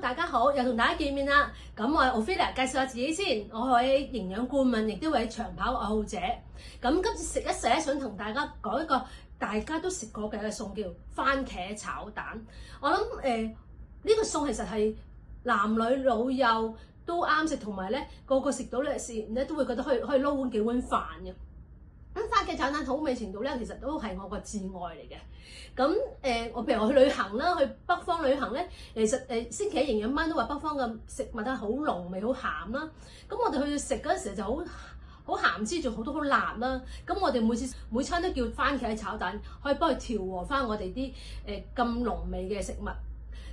大家好，又同大家見面啦。咁我係 Ophelia，介紹下自己先。我係營養顧問，亦都係長跑愛好者。咁今次食一食咧，想同大家講一個大家都食過嘅餸，叫番茄炒蛋。我諗呢個餸其實係男女老幼都啱食，同埋咧個個食到咧食完咧都會覺得可以撈碗幾碗飯嘅。咁番茄炒蛋好味程度咧，其實都係我個至愛嚟嘅。咁我譬如我去旅行啦，去北方旅行咧，其實星期一營養班都話北方嘅食物係好濃味、好鹹啦。咁我哋去食嗰陣時就好鹹之，仲好多好辣啦。咁我哋每餐都叫番茄炒蛋，可以幫佢調和翻我哋啲咁濃味嘅食物。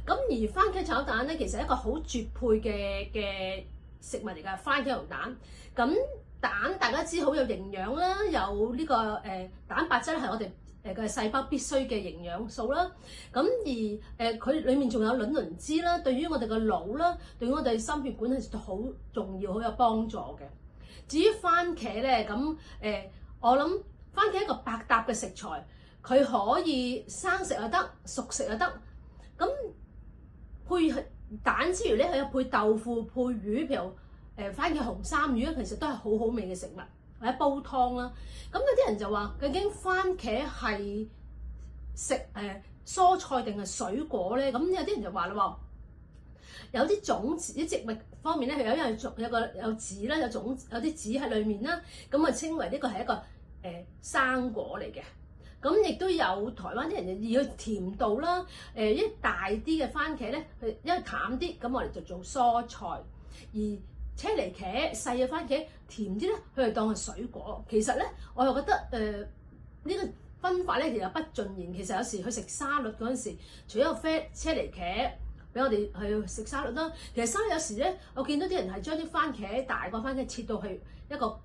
咁而番茄炒蛋咧，其實係一個好絕配嘅食物嚟㗎，番茄同蛋。咁蛋大家知好有營養啦，有呢個蛋白質係我哋嘅細胞必須嘅營養素啦。咁而佢裡面仲有卵磷脂啦，對於我哋嘅腦啦，對於我哋心血管係好重要、好有幫助嘅。至於番茄咧，咁我諗番茄係一個百搭嘅食材，佢可以生食又得，熟食又得。咁配蛋之餘咧，佢有配豆腐、配魚，譬如番茄紅衫魚咧，其實都係好好味嘅食物，或者煲湯啦。咁有啲人就話，究竟番茄係食蔬菜定係水果咧？咁有啲人就話啦喎，有啲種子啲植物方面咧，佢有籽啦，有啲籽喺裡面啦，咁啊稱為呢個係一個生果嚟嘅。咁亦都有台灣啲人就以佢甜度啦，一大啲嘅番茄咧，佢因為淡啲，咁我哋就做蔬菜；而車厘茄細嘅番茄甜啲咧，佢係當係水果。其實咧，我又覺得呢個分法咧其實不盡然。其實有時去食沙律嗰陣時，除咗個車厘茄俾我哋去食沙律啦，其實沙律有時咧，我見到啲人係將啲番茄大個番茄切到去一個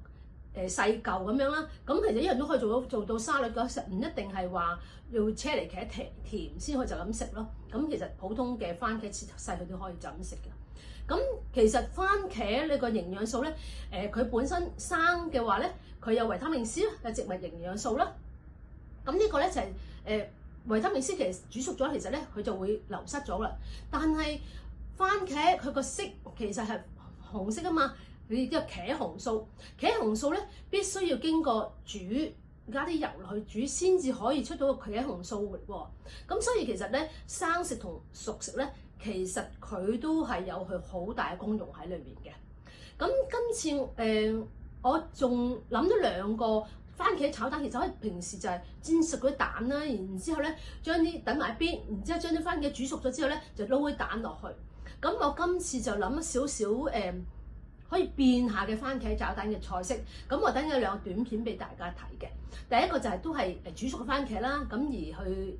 細嚿咁樣啦，咁其實一樣都可以做到沙律嘅，實唔一定係話要車厘茄甜先可以就咁食咯。咁其實普通嘅番茄切細佢都可以就咁食嘅。咁其實番茄呢個營養素咧，佢本身生嘅話咧，佢有維他命 C 啦，有植物營養素啦。咁呢個咧就係維他命 C 其實煮熟咗，其實咧佢就會流失咗啦。但係番茄佢個色其實係紅色啊嘛。佢亦都有茄紅素，茄紅素咧必須要經過煮，加啲油落去煮，先至可以出到個茄紅素喎。咁所以其實咧，生食同熟食咧，其實佢都係有佢好大嘅功用喺裏面嘅。咁今次我仲諗咗兩個番茄炒蛋，其實可以平時就係煎熟嗰啲蛋啦，然之後咧將啲等埋一邊，然之後將啲番茄煮熟咗之後咧，就撈啲蛋落去。咁我今次就諗咗少少可以變下嘅番茄炒蛋嘅菜式，咁我等有兩個短片俾大家睇嘅。第一個就係都係煮熟嘅番茄啦，咁而去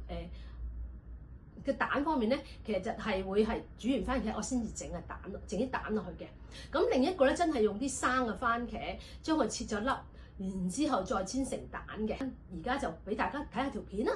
嘅蛋方面咧，其實就係會係煮完番茄我先至整啲蛋落去嘅。咁另一個咧真係用啲生嘅番茄將佢切咗粒，然之後再煎成蛋嘅。而家就俾大家睇下條片啦。